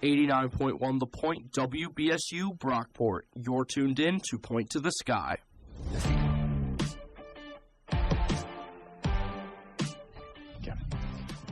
89.1 The Point, WBSU, Brockport. You're tuned in to Point to the Sky.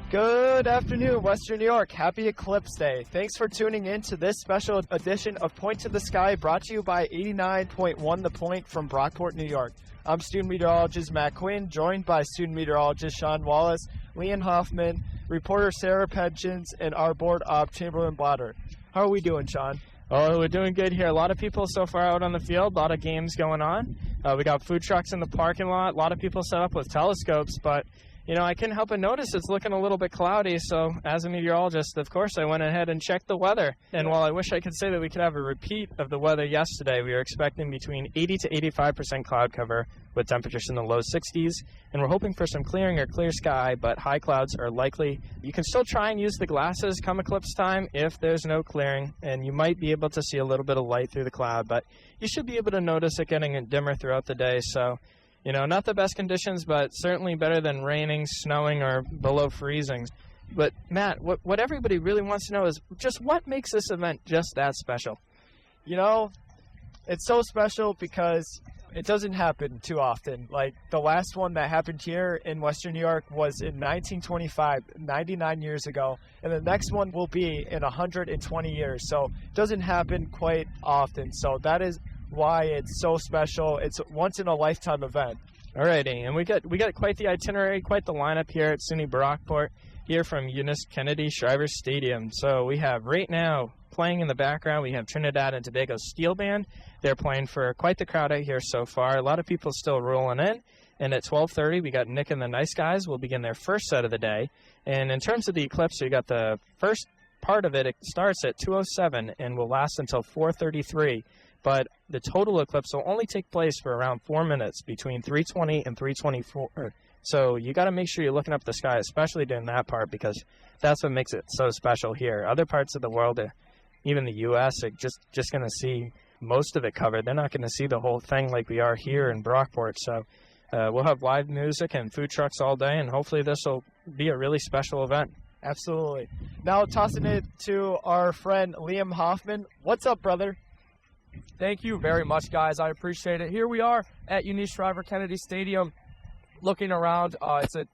Good afternoon, Western New York. Happy Eclipse Day. Thanks for tuning in to this special edition of Point to the Sky, brought to you by 89.1 The Point from Brockport, New York. I'm student meteorologist Matt Quinn, joined by student meteorologist Sean Wallace, Leanne Hoffman, reporter Sarah Pensions, and our board op Chamberlain Blatter. How are we doing, Sean? Oh, we're doing good here. A lot of people so far out on the field, a lot of games going on. We got food trucks in the parking lot, a lot of people set up with telescopes, but you know, I couldn't help but notice it's looking a little bit cloudy, so as a meteorologist, of course, I went ahead and checked the weather. And while I wish I could say that we could have a repeat of the weather yesterday, we were expecting between 80 to 85% cloud cover with temperatures in the low 60s, and we're hoping for some clearing or clear sky, but high clouds are likely. You can still try and use the glasses come eclipse time if there's no clearing, and you might be able to see a little bit of light through the cloud, but you should be able to notice it getting dimmer throughout the day, so you know, not the best conditions, but certainly better than raining, snowing, or below freezing. But, Matt, what everybody really wants to know is just what makes this event just that special? You know, it's so special because it doesn't happen too often. Like, the last one that happened here in Western New York was in 1925, 99 years ago. And the next one will be in 120 years. So it doesn't happen quite often. So that is why it's so special. It's a once-in-a-lifetime event. Alrighty, and we got quite the itinerary, quite the lineup here at SUNY Brockport, here from Eunice Kennedy Shriver Stadium. So we have right now playing in the background, we have Trinidad and Tobago Steel Band. They're playing for quite the crowd out here so far. A lot of people still rolling in. And at 12:30, we got Nick and the Nice Guys will begin their first set of the day. And in terms of the eclipse, we got the first part of it. It starts at 2:07 and will last until 4:33. But the total eclipse will only take place for around 4 minutes between 3:20 and 3:24. So you got to make sure you're looking up the sky, especially during that part, because that's what makes it so special here. Other parts of the world, even the U.S., are just going to see most of it covered. They're not going to see the whole thing like we are here in Brockport. So we'll have live music and food trucks all day, and hopefully this will be a really special event. Absolutely. Now tossing it to our friend Liam Hoffman. What's up, brother? Thank you very much, guys. I appreciate it. Here we are at Eunice Shriver Kennedy Stadium, looking around.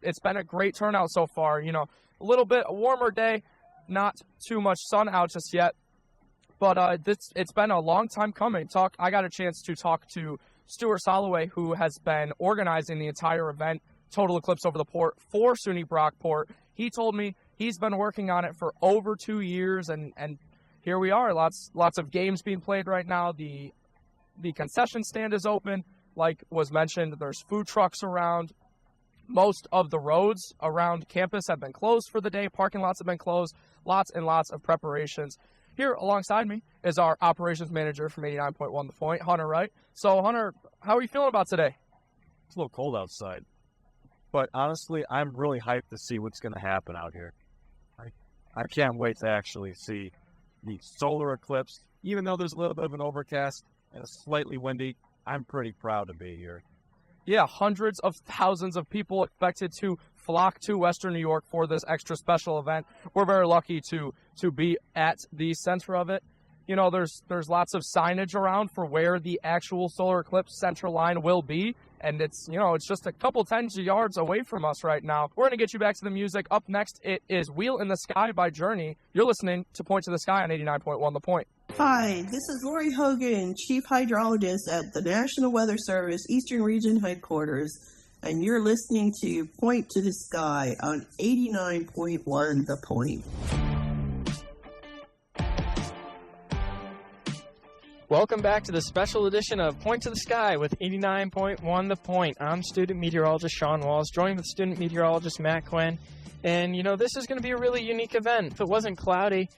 It's been a great turnout so far. You know, a little bit a warmer day, not too much sun out just yet, but it's been a long time coming. I got a chance to talk to Stuart Soloway, who has been organizing the entire event, Total Eclipse Over the Port, for SUNY Brockport. He told me he's been working on it for over 2 years, and here we are. Lots of games being played right now. The concession stand is open. Like was mentioned, there's food trucks around. Most of the roads around campus have been closed for the day. Parking lots have been closed. Lots and lots of preparations. Here alongside me is our operations manager from 89.1 The Point, Hunter Wright. So, Hunter, how are you feeling about today? It's a little cold outside. But honestly, I'm really hyped to see what's going to happen out here. I can't wait to actually see the solar eclipse. Even though there's a little bit of an overcast and it's slightly windy, I'm pretty proud to be here. Yeah, hundreds of thousands of people expected to flock to Western New York for this extra special event. We're very lucky to be at the center of it. You know, there's lots of signage around for where the actual solar eclipse center line will be. And it's just a couple tens of yards away from us right now. We're going to get you back to the music. Up next, it is Wheel in the Sky by Journey. You're listening to Point to the Sky on 89.1 The Point. Hi, this is Lori Hogan, Chief Hydrologist at the National Weather Service Eastern Region Headquarters, and you're listening to Point to the Sky on 89.1 The Point. Welcome back to the special edition of Point to the Sky with 89.1 The Point. I'm student meteorologist Sean Walls, joined with student meteorologist Matt Quinn. And, you know, this is going to be a really unique event. If it wasn't cloudy,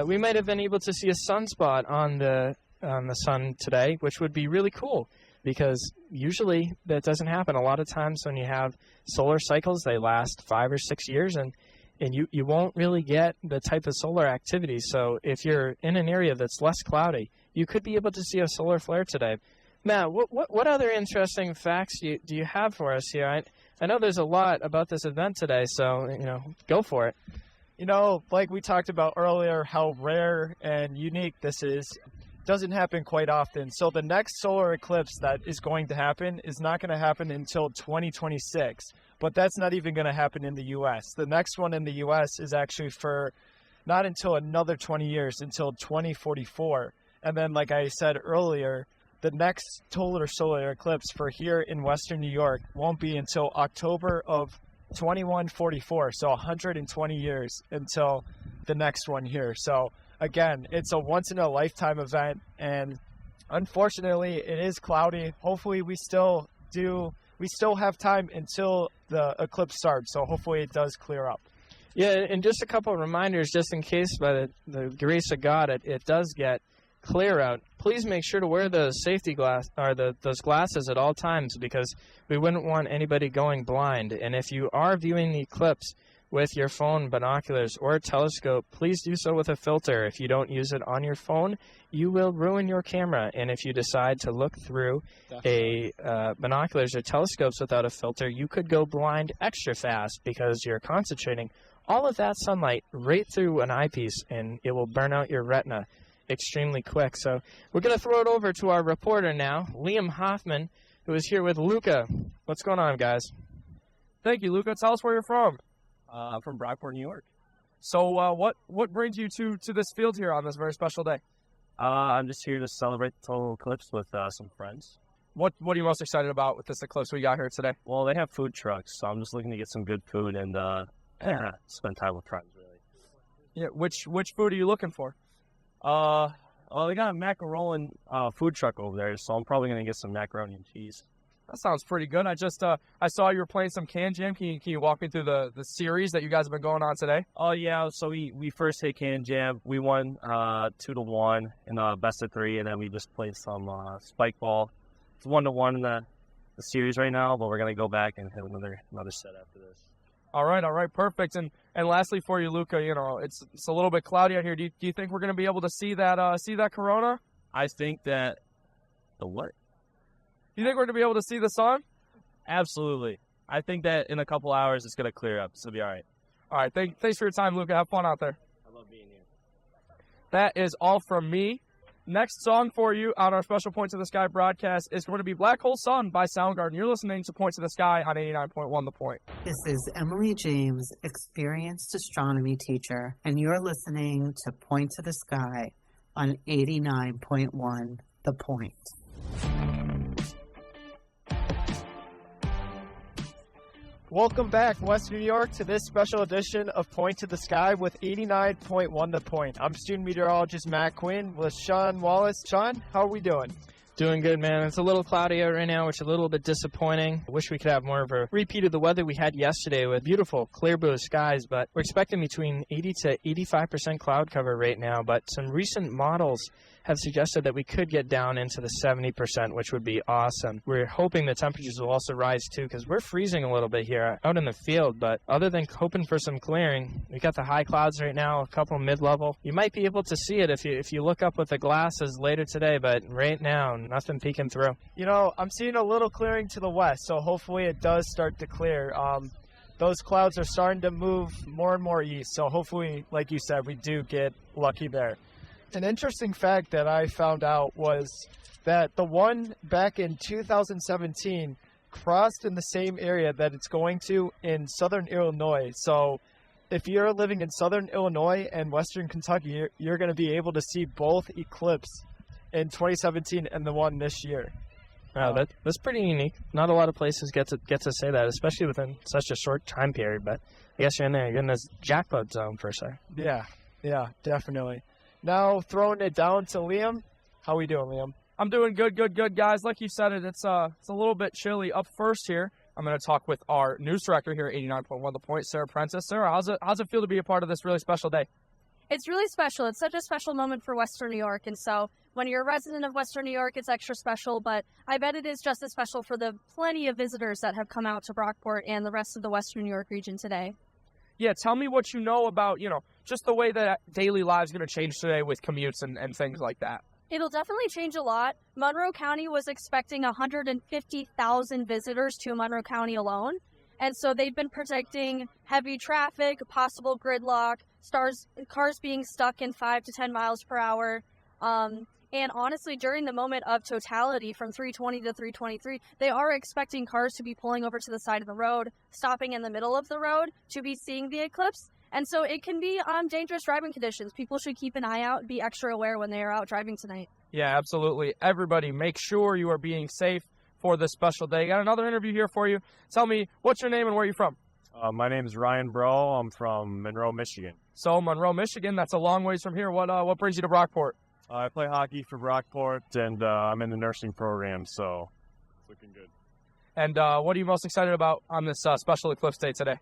we might have been able to see a sunspot on the sun today, which would be really cool because usually that doesn't happen. A lot of times when you have solar cycles, they last 5 or 6 years, and you won't really get the type of solar activity. So if you're in an area that's less cloudy, you could be able to see a solar flare today. Matt, what other interesting facts do you have for us here? I know there's a lot about this event today, so, you know, go for it. You know, like we talked about earlier, how rare and unique this is. Doesn't happen quite often. So the next solar eclipse that is going to happen is not going to happen until 2026. But that's not even going to happen in the U.S. The next one in the U.S. is actually for not until another 20 years, until 2044. And then, like I said earlier, the next total solar eclipse for here in Western New York won't be until October of 2144. So 120 years until the next one here. So again, it's a once-in-a-lifetime event, and unfortunately, it is cloudy. Hopefully, we still have time until the eclipse starts, so hopefully it does clear up. Yeah, and just a couple of reminders, just in case by the grace of God it does get clear out. Please make sure to wear the safety glass or those glasses at all times, because we wouldn't want anybody going blind. And if you are viewing the eclipse with your phone, binoculars, or telescope, please do so with a filter. If you don't use it on your phone, you will ruin your camera. And if you decide to look through binoculars or telescopes without a filter, you could go blind extra fast because you're concentrating all of that sunlight right through an eyepiece, and it will burn out your retina extremely quick. So we're going to throw it over to our reporter now, Liam Hoffman, who is here with Luca. What's going on, guys? Thank you, Luca. Tell us where you're from. I'm from Brockport, New York. So what brings you to this field here on this very special day? I'm just here to celebrate the total eclipse with some friends. What are you most excited about with this eclipse we got here today? Well, they have food trucks, so I'm just looking to get some good food and spend time with friends, really. Yeah, which food are you looking for? Well, they got a macaroni food truck over there, so I'm probably going to get some macaroni and cheese. That sounds pretty good. I saw you were playing some Can Jam. Can you walk me through the series that you guys have been going on today? Oh, yeah. So we first hit Can Jam. We won 2-1 in best of 3, and then we just played some spike ball. It's 1-1 in the series right now, but we're going to go back and hit another set after this. All right, perfect. And lastly for you, Luca, you know, it's a little bit cloudy out here. Do you think we're going to be able to see that corona? I think that the what? Do you think we're going to be able to see the sun? Absolutely. I think that in a couple hours it's going to clear up, so it'll be all right. All right, thanks for your time, Luca. Have fun out there. I love being here. That is all from me. Next song for you on our special Point to the Sky broadcast is going to be Black Hole Sun by Soundgarden. You're listening to Point to the Sky on 89.1 The Point. This is Emily James, experienced astronomy teacher, and you're listening to Point to the Sky on 89.1 The Point. Welcome back, Western New York, to this special edition of Point to the Sky with 89.1 The Point. I'm student meteorologist Matt Quinn with Sean Wallace. Sean, how are we doing? Doing good, man. It's a little cloudy out right now, which is a little bit disappointing. I wish we could have more of a repeat of the weather we had yesterday with beautiful clear blue skies, but we're expecting between 80 to 85% cloud cover right now. But some recent models have suggested that we could get down into the 70%, which would be awesome. We're hoping the temperatures will also rise too, because we're freezing a little bit here out in the field. But other than hoping for some clearing, we got the high clouds right now, a couple mid-level. You might be able to see it if you look up with the glasses later today, but right now, nothing peeking through. You know, I'm seeing a little clearing to the west, so hopefully it does start to clear. Those clouds are starting to move more and more east, so hopefully, like you said, we do get lucky there. An interesting fact that I found out was that the one back in 2017 crossed in the same area that it's going to in southern Illinois. So if you're living in southern Illinois and western Kentucky, you're going to be able to see both eclipse in 2017 and the one this year. Wow, that's pretty unique. Not a lot of places get to say that, especially within such a short time period. But I guess you're in this jackpot zone per se. Yeah, definitely. Now throwing it down to Liam. How we doing, Liam? I'm doing good, guys. Like you said, it's a little bit chilly. Up first here, I'm going to talk with our news director here at 89.1 The Point, Sarah Prentice. Sarah, how's it feel to be a part of this really special day? It's really special. It's such a special moment for Western New York, and so when you're a resident of Western New York, it's extra special, but I bet it is just as special for the plenty of visitors that have come out to Brockport and the rest of the Western New York region today. Yeah, tell me what you know about, just the way that daily lives going to change today with commutes and things like that. It'll definitely change a lot. Monroe County was expecting 150,000 visitors to Monroe County alone. And so they've been predicting heavy traffic, possible gridlock, cars being stuck in 5 to 10 miles per hour. And honestly, during the moment of totality from 320 to 323, they are expecting cars to be pulling over to the side of the road, stopping in the middle of the road to be seeing the eclipse. And so it can be dangerous driving conditions. People should keep an eye out and be extra aware when they are out driving tonight. Yeah, absolutely. Everybody, make sure you are being safe for this special day. Got another interview here for you. Tell me, what's your name and where are you from? My name is Ryan Bro. I'm from Monroe, Michigan. So Monroe, Michigan, that's a long ways from here. What brings you to Brockport? I play hockey for Brockport, and I'm in the nursing program, so it's looking good. And what are you most excited about on this special eclipse day today?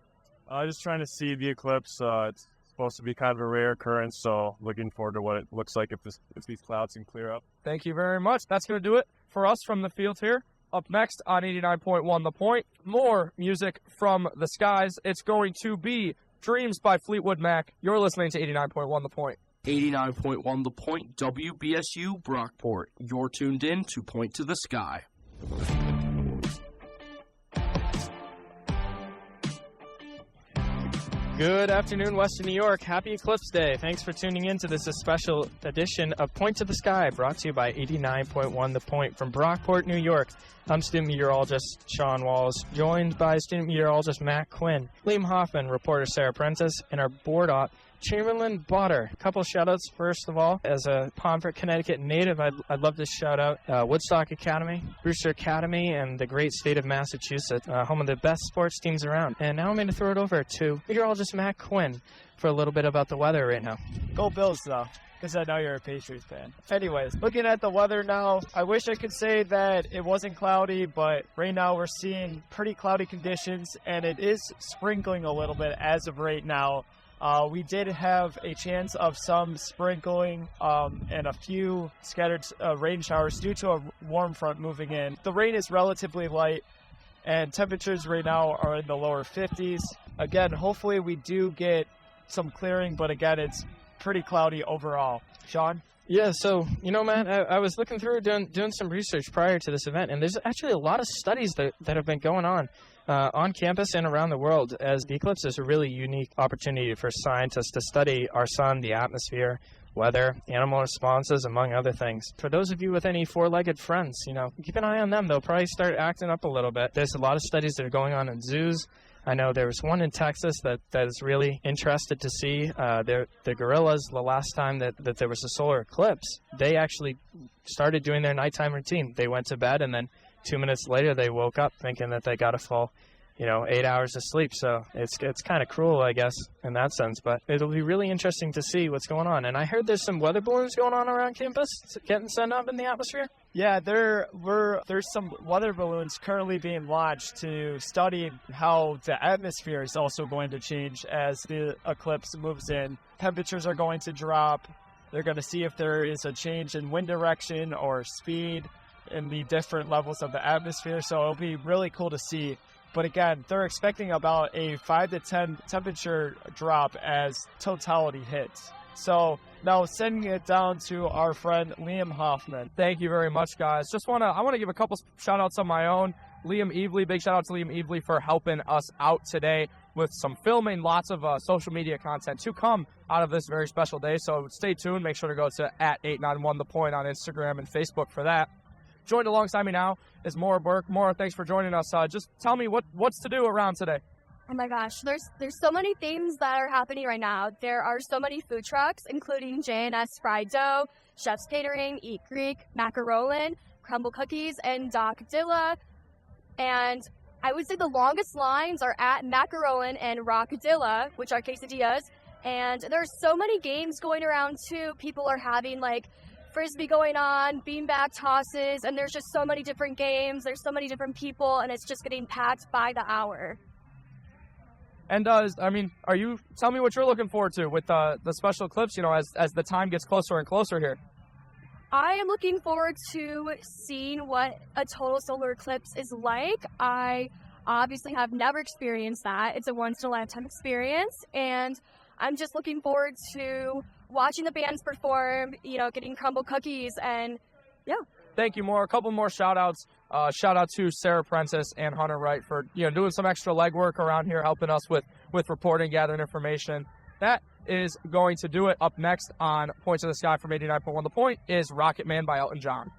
Just trying to see the eclipse. It's supposed to be kind of a rare occurrence, so looking forward to what it looks like if these clouds can clear up. Thank you very much. That's going to do it for us from the field here. Up next on 89.1 The Point, more music from the skies. It's going to be Dreams by Fleetwood Mac. You're listening to 89.1 The Point. 89.1 The Point, WBSU, Brockport. You're tuned in to Point to the Sky. Good afternoon, Western New York. Happy Eclipse Day. Thanks for tuning in to this special edition of Point to the Sky, brought to you by 89.1 The Point from Brockport, New York. I'm student meteorologist Sean Walls, joined by student meteorologist Matt Quinn, Liam Hoffman, reporter Sarah Prentice, and our board op, Chamberlain Botter. A couple shout-outs, first of all. As a Pomfret, Connecticut native, I'd love to shout out Woodstock Academy, Brewster Academy, and the great state of Massachusetts, home of the best sports teams around. And now I'm going to throw it over to meteorologist Matt Quinn for a little bit about the weather right now. Go Bills, though, because I know you're a Patriots fan. Anyways, looking at the weather now, I wish I could say that it wasn't cloudy, but right now we're seeing pretty cloudy conditions, and it is sprinkling a little bit as of right now. We did have a chance of some sprinkling and a few scattered rain showers due to a warm front moving in. The rain is relatively light, and temperatures right now are in the lower 50s. Again, hopefully we do get some clearing, but again, it's pretty cloudy overall. Sean? Yeah, so, Matt, I was looking through doing some research prior to this event, and there's actually a lot of studies that have been going on campus and around the world, as the eclipse is a really unique opportunity for scientists to study our sun, the atmosphere, weather, animal responses, among other things. For those of you with any four-legged friends, keep an eye on them. They'll probably start acting up a little bit. There's a lot of studies that are going on in zoos. I know there was one in Texas that is really interested to see the gorillas. The last time that there was a solar eclipse, they actually started doing their nighttime routine. They went to bed, and then 2 minutes later they woke up thinking that they got a full 8 hours of sleep. So it's kind of cruel, I guess, in that sense. But it'll be really interesting to see what's going on. And I heard there's some weather balloons going on around campus getting sent up in the atmosphere. Yeah, there's some weather balloons currently being launched to study how the atmosphere is also going to change as the eclipse moves in. Temperatures are going to drop. They're going to see if there is a change in wind direction or speed in the different levels of the atmosphere. So it'll be really cool to see. But again, they're expecting about a 5 to 10 temperature drop as totality hits. So now sending it down to our friend Liam Hoffman. Thank you very much, guys. I want to give a couple shout outs on my own. Liam Evely, big shout out to Liam Evely for helping us out today with some filming, lots of social media content to come out of this very special day. So stay tuned. Make sure to go to @891thepoint on Instagram and Facebook for that. Joined alongside me now is Maura Burke. Maura, thanks for joining us. Just tell me what's to do around today. Oh my gosh, there's so many things that are happening right now. There are so many food trucks, including J&S Fried Dough, Chef's Catering, Eat Greek, Macarolin, Crumble Cookies, and Doc Dilla. And I would say the longest lines are at Macarolin and Rockadilla, which are quesadillas. And there's so many games going around too. People are having Frisbee going on, beanbag tosses, and there's just so many different games. There's so many different people, and it's just getting packed by the hour. And tell me what you're looking forward to with the special eclipse, as the time gets closer and closer here. I am looking forward to seeing what a total solar eclipse is like. I obviously have never experienced that. It's a once-in-a-lifetime experience, and I'm just looking forward to watching the bands perform, getting crumble cookies, and yeah. Thank you, more. A couple more shout-outs. Shout out to Sarah Prentice and Hunter Wright for doing some extra legwork around here, helping us with reporting, gathering information. That is going to do it. Up next on Point to the Sky from 89.1 The Point is Rocket Man by Elton John.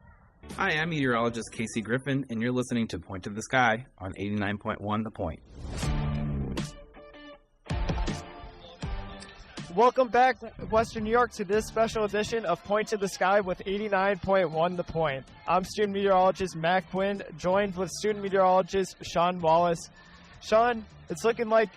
Hi, I'm meteorologist Casey Griffin, and you're listening to Point to the Sky on 89.1 The Point. Welcome back, Western New York, to this special edition of Point to the Sky with 89.1 The Point. I'm student meteorologist Matt Quinn, joined with student meteorologist Sean Wallace. Sean, it's looking like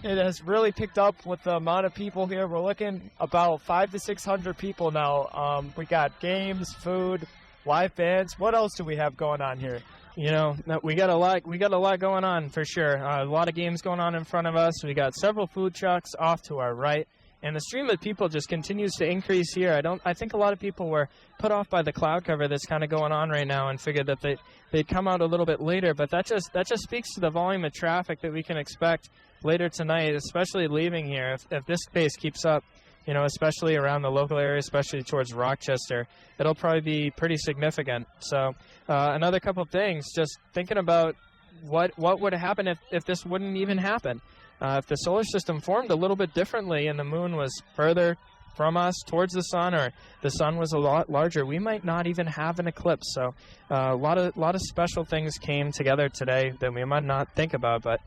it has really picked up with the amount of people here. We're looking about 500 to 600 people now. We got games, food, live bands. What else do we have going on here? We got a lot going on for sure. A lot of games going on in front of us. We got several food trucks off to our right, and the stream of people just continues to increase here. I think a lot of people were put off by the cloud cover that's kind of going on right now and figured that they'd come out a little bit later, but that just speaks to the volume of traffic that we can expect later tonight, especially leaving here. If this pace keeps up, especially around the local area, especially towards Rochester, it'll probably be pretty significant. So another couple of things, just thinking about what would happen if this wouldn't even happen. If the solar system formed a little bit differently and the moon was further from us towards the sun, or the sun was a lot larger, we might not even have an eclipse. So a lot of special things came together today that we might not think about, but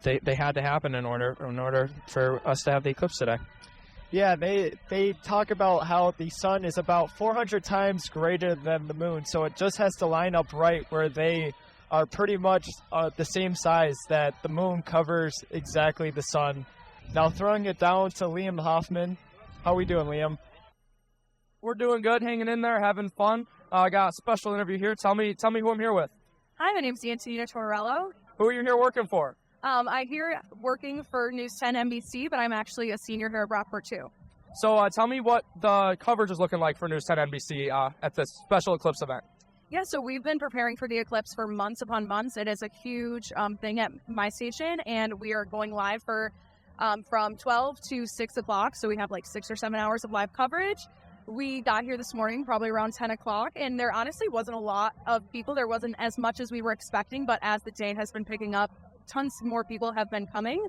they had to happen in order for us to have the eclipse today. Yeah, they talk about how the sun is about 400 times greater than the moon, so it just has to line up right where they are pretty much the same size that the moon covers exactly the sun. Now throwing it down to Liam Hoffman. How we doing, Liam? We're doing good, hanging in there, having fun. I got a special interview here. Tell me who I'm here with. Hi, my name's Antonina Torello. Who are you here working for? I'm here working for News 10 NBC, but I'm actually a senior here at Brockport too. So tell me what the coverage is looking like for News 10 NBC at this special eclipse event. Yeah, so we've been preparing for the eclipse for months upon months. It is a huge thing at my station, and we are going live for from 12 to 6 o'clock, so we have like 6 or 7 hours of live coverage. We got here this morning, probably around 10 o'clock, and there honestly wasn't a lot of people. There wasn't as much as we were expecting, but as the day has been picking up, tons more people have been coming.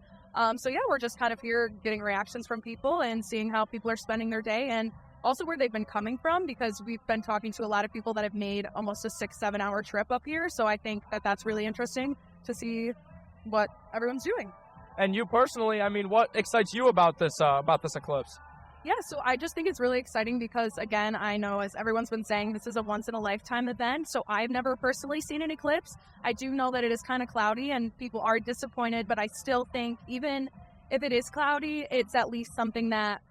So yeah, we're just kind of here getting reactions from people and seeing how people are spending their day, and also where they've been coming from, because we've been talking to a lot of people that have made almost a 6-7 hour trip up here. So I think that that's really interesting to see what everyone's doing. And you personally, I mean, what excites you about this eclipse? Yeah, so I just think it's really exciting because, again, I know, as everyone's been saying, this is a once-in-a-lifetime event, so I've never personally seen an eclipse. I do know that it is kind of cloudy and people are disappointed, but I still think even if it is cloudy, it's at least something that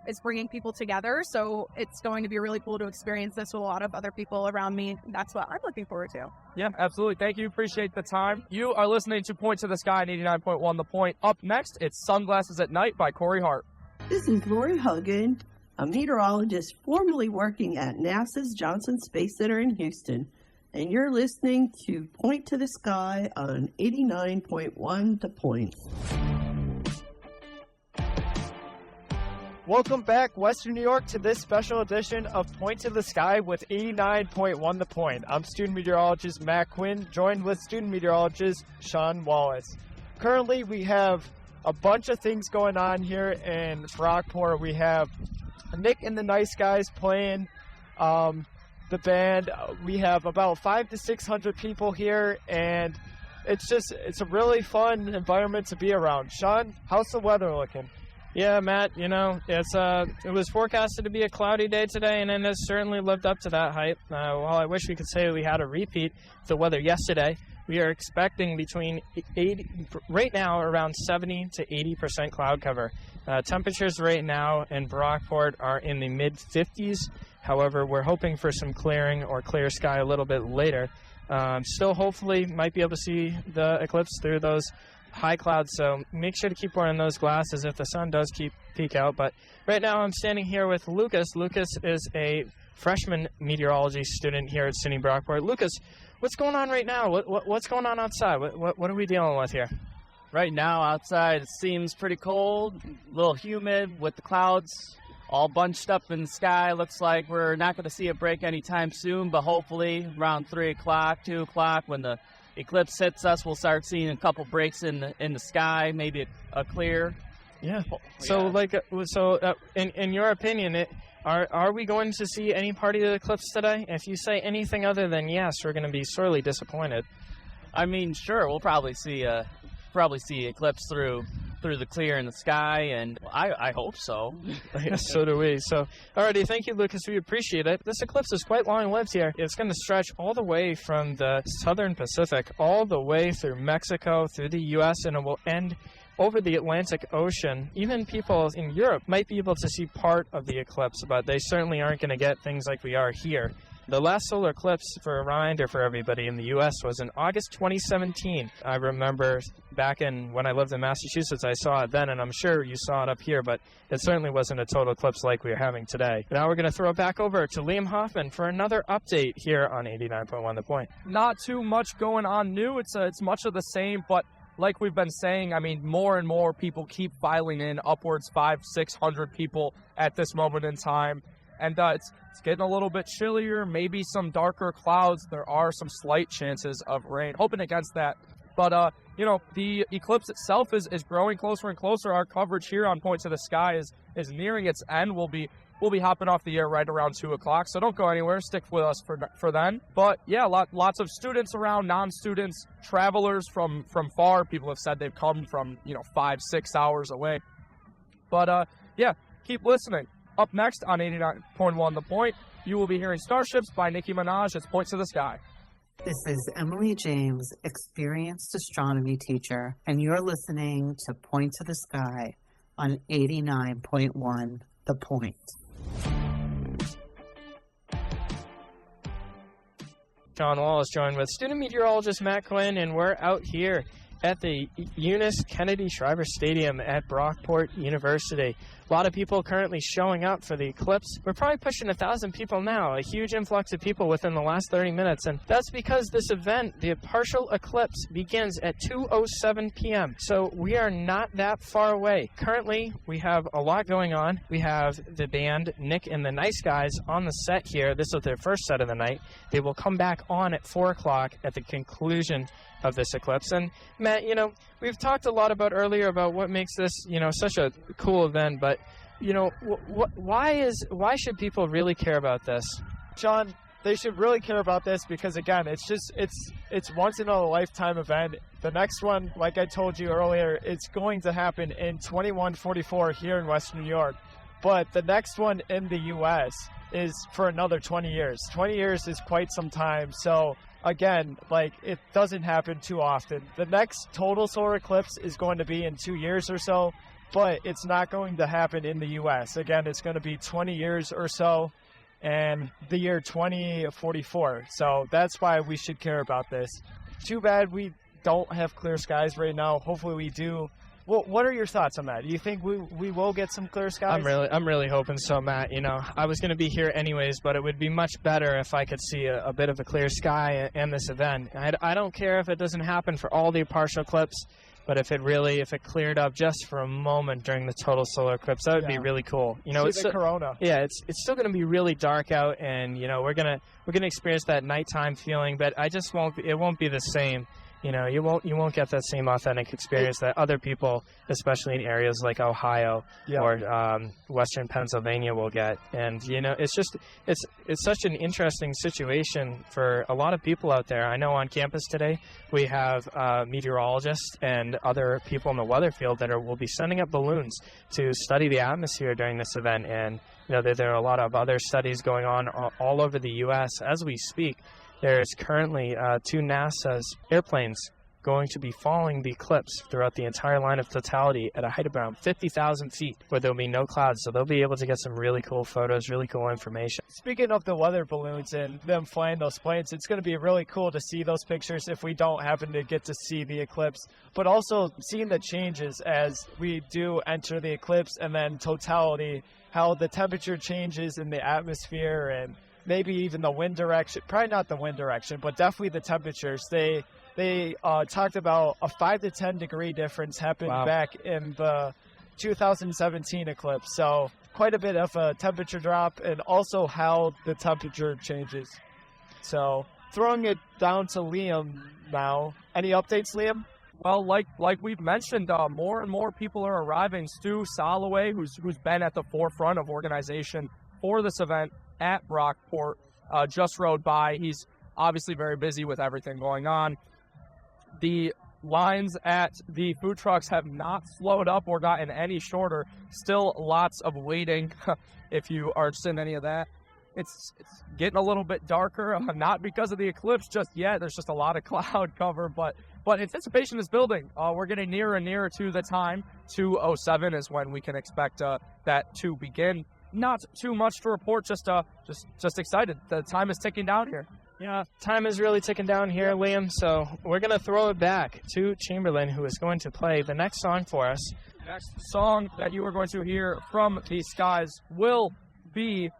is bringing people together, so it's going to be really cool to experience this with a lot of other people around me. That's what I'm looking forward to. Yeah, absolutely. Thank you. Appreciate the time. You are listening to Point to the Sky on 89.1 The Point. Up next, it's Sunglasses at Night by Corey Hart. This is Lori Hogan, a meteorologist formerly working at NASA's Johnson Space Center in Houston, and you're listening to Point to the Sky on 89.1 The Point. Welcome back, Western New York, to this special edition of Point to the Sky with 89.1 The Point. I'm student meteorologist Matt Quinn, joined with student meteorologist Sean Wallace. Currently, we have a bunch of things going on here in Brockport. We have Nick and the Nice Guys playing the band. We have about 500 to 600 people here, and it's a really fun environment to be around. Sean, how's the weather looking? Yeah, Matt, it was forecasted to be a cloudy day today, and it has certainly lived up to that hype. While I wish we could say we had a repeat of the weather yesterday, we are expecting between 80, right now, around 70 to 80% cloud cover. Temperatures right now in Brockport are in the mid-50s. However, we're hoping for some clearing or clear sky a little bit later. Still, hopefully, might be able to see the eclipse through those high clouds, so make sure to keep wearing those glasses if the sun does peek out. But right now I'm standing here with Lucas. Lucas is a freshman meteorology student here at SUNY Brockport. Lucas, what's going on right now? What's going on outside? What are we dealing with here? Right now outside it seems pretty cold, a little humid with the clouds all bunched up in the sky. Looks like we're not going to see a break anytime soon, but hopefully around 3 o'clock, 2 o'clock, when the eclipse hits us, we'll start seeing a couple breaks in the sky, maybe a clear. Yeah. So, in your opinion, are we going to see any part of the eclipse today? If you say anything other than yes, we're going to be sorely disappointed. I mean, sure, we'll probably see eclipse through the clear in the sky, and I hope so. So do we. So, alrighty, thank you, Lucas. We appreciate it. This eclipse is quite long-lived here. It's going to stretch all the way from the southern Pacific, all the way through Mexico, through the U.S., and it will end over the Atlantic Ocean. Even people in Europe might be able to see part of the eclipse, but they certainly aren't going to get things like we are here. The last solar eclipse, for a reminder for everybody in the U.S., was in August 2017. I remember back when I lived in Massachusetts, I saw it then, and I'm sure you saw it up here, but it certainly wasn't a total eclipse like we're having today. Now we're going to throw it back over to Liam Hoffman for another update here on 89.1 The Point. Not too much going on new. It's much of the same, but like we've been saying, I mean, more and more people keep filing in, upwards 500-600 people at this moment in time. And it's getting a little bit chillier, maybe some darker clouds. There are some slight chances of rain. Hoping against that. But, the eclipse itself is growing closer and closer. Our coverage here on Point to the Sky is nearing its end. We'll be hopping off the air right around 2 o'clock, so don't go anywhere. Stick with us for then. But, yeah, lots of students around, non-students, travelers from far. People have said they've come from, 5-6 hours away. But, keep listening. Up next on 89.1 The Point, you will be hearing Starships by Nicki Minaj. It's Point to the Sky. This is Emily James, experienced astronomy teacher, and you're listening to Point to the Sky on 89.1 The Point. John Wallace joined with student meteorologist Matt Quinn, and we're out here at the Eunice Kennedy Shriver Stadium at Brockport University. A lot of people currently showing up for the eclipse. We're probably pushing 1,000 people now, a huge influx of people within the last 30 minutes, and that's because this event, the partial eclipse, begins at 2:07 p.m., so we are not that far away. Currently, we have a lot going on. We have the band Nick and the Nice Guys on the set here. This is their first set of the night. They will come back on at 4 o'clock at the conclusion of this eclipse. And Matt, we've talked a lot earlier about what makes this, such a cool event, but, why should people really care about this? John, they should really care about this because, again, it's once in a lifetime event. The next one, like I told you earlier, it's going to happen in 2144 here in Western New York. But the next one in the U.S. is for another 20 years. 20 years is quite some time. So, again, it doesn't happen too often. The next total solar eclipse is going to be in 2 years or so, but it's not going to happen in the U.S. Again, it's going to be 20 years or so, and the year 2044. So that's why we should care about this. Too bad we don't have clear skies right now. Hopefully we do. Well, what are your thoughts on that? Do you think we will get some clear skies? I'm really hoping so, Matt. I was going to be here anyways, but it would be much better if I could see a bit of a clear sky in this event. I don't care if it doesn't happen for all the partial eclipse, but if it cleared up just for a moment during the total solar eclipse, that would be really cool. It's the corona. Yeah, it's still going to be really dark out, and we're gonna experience that nighttime feeling, but it won't be the same. You won't get that same authentic experience that other people, especially in areas like Ohio or Western Pennsylvania, will get. And it's such an interesting situation for a lot of people out there. I know on campus today we have meteorologists and other people in the weather field that will be sending up balloons to study the atmosphere during this event. And there are a lot of other studies going on all over the U.S. as we speak. There's currently 2 NASA's airplanes going to be following the eclipse throughout the entire line of totality at a height of around 50,000 feet, where there'll be no clouds, so they'll be able to get some really cool photos, really cool information. Speaking of the weather balloons and them flying those planes, it's going to be really cool to see those pictures if we don't happen to get to see the eclipse, but also seeing the changes as we do enter the eclipse and then totality, how the temperature changes in the atmosphere and maybe even the wind direction, probably not the wind direction, but definitely the temperatures. They talked about a 5 to 10 degree difference happened back in the 2017 eclipse. So quite a bit of a temperature drop, and also how the temperature changes. So throwing it down to Liam now. Any updates, Liam? Well, like we've mentioned, more and more people are arriving. Stu Soloway, who's been at the forefront of organization for this event at Brockport, just rode by. He's obviously very busy with everything going on. The lines at the food trucks have not slowed up or gotten any shorter. Still lots of waiting if you are interested in any of that. It's getting a little bit darker, not because of the eclipse just yet. There's just a lot of cloud cover, but anticipation is building. We're getting nearer and nearer to the time. 2:07 is when we can expect that to begin. Not too much to report, just excited. The time is ticking down here. Yeah, time is really ticking down here, Liam, so we're going to throw it back to Chamberlain, who is going to play the next song for us. Next song that you are going to hear from these guys will be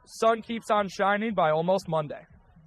Sun Keeps on Shining by Almost Monday.